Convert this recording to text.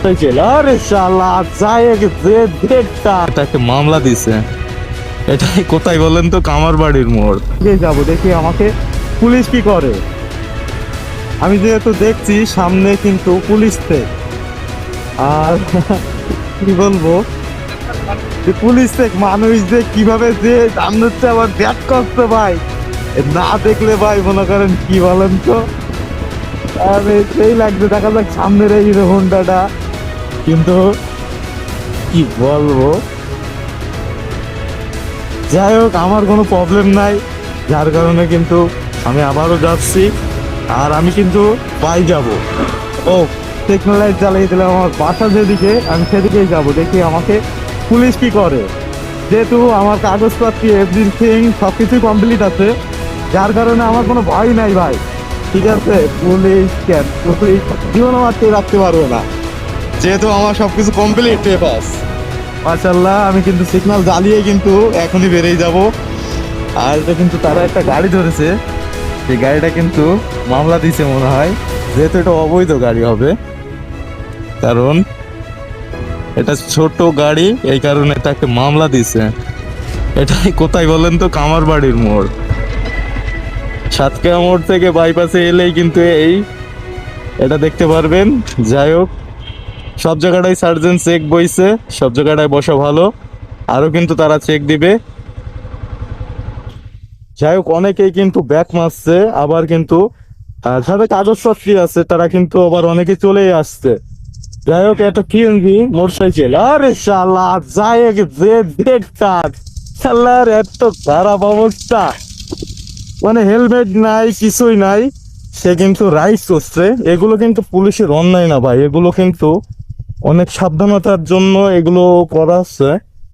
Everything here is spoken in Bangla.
আরে শালা যায় যে দেখটা এটাকে মামলা দিছে। এটাই কোথায় বলেন তো? কামার বাড়ির মোড় যাবো, দেখি আমাকে পুলিশ কি করে। আমি যেহেতু দেখছি সামনে কিন্তু পুলিশ থেকে, আর কি বলবো, পুলিশ থেকে মানুষ যে কিভাবে যে সামনে হচ্ছে আবার ব্যাক করতে ভাই, না দেখলে ভাই মনে করেন কি বলেন তো, আরে সেই লাগছে। দেখা যাক সামনের এই হোন্ডাটা, কিন্তু কি বলবো, যাই হোক আমার কোনো প্রবলেম নাই, যার কারণে কিন্তু আমি আবারও যাচ্ছি। আর আমি কিন্তু পাই যাব। ও সিগন্যাল লাইট জ্বালিয়ে দিলাম, আমার বাসা যেদিকে আমি সেদিকেই যাব, দেখি আমাকে পুলিশ কি করে। যেহেতু আমার কাগজপত্র এভরিথিং সব কিছুই কমপ্লিট আছে, যার কারণে আমার কোনো ভয় নাই ভাই। ঠিক আছে, পুলিশ কেন, পুলিশ জীবন আমার কেউ রাখতে পারবে না, যেহেতু আমার সবকিছু কমপ্লিট পেপারস। মাশাআল্লাহ, আমি কিন্তু সিগন্যাল জ্বালিয়ে কিন্তু এখনই বেরিয়ে যাব। আর এটা কিন্তু তারা একটা গাড়ি ধরেছে, সেই গাড়িটা কিন্তু মামলা দিছে মনে হয়, যেহেতু এটা অবৈধ গাড়ি হবে, কারণ এটা ছোট গাড়ি, এই কারণে তাকে মামলা দিছে। এটাই কোথায় বলেন তো? কামার বাড়ির মোড়। সাতক্ষীরা মোড় থেকে বাইপাসে এলেই কিন্তু এটা দেখতে পারবেন। যাই হোক, সব জায়গাটাই সার্জেন্ট চেক বইছে, সব জায়গাটায় বসা ভালো, আরো কিন্তু তারা চেক দিবে। যাই হোক, অনেকেই কিন্তু ব্যাক মারছে, আবার কিন্তু যাদের কাগজপত্র আছে তারা কিন্তু আবার অনেকে চলেই আসছে। যাই হোক, এটা কি মোটরসাইকেল, আরে শালা যায় যে দেখতাম, শালার এত খারাপ অবস্থা, মানে হেলমেট নাই, কিছুই নাই, সে কিন্তু রাইড করছে। এগুলো কিন্তু পুলিশের অন্যায় না ভাই, এগুলো কিন্তু অনেক সাবধানতার জন্য এগুলো করা হচ্ছে।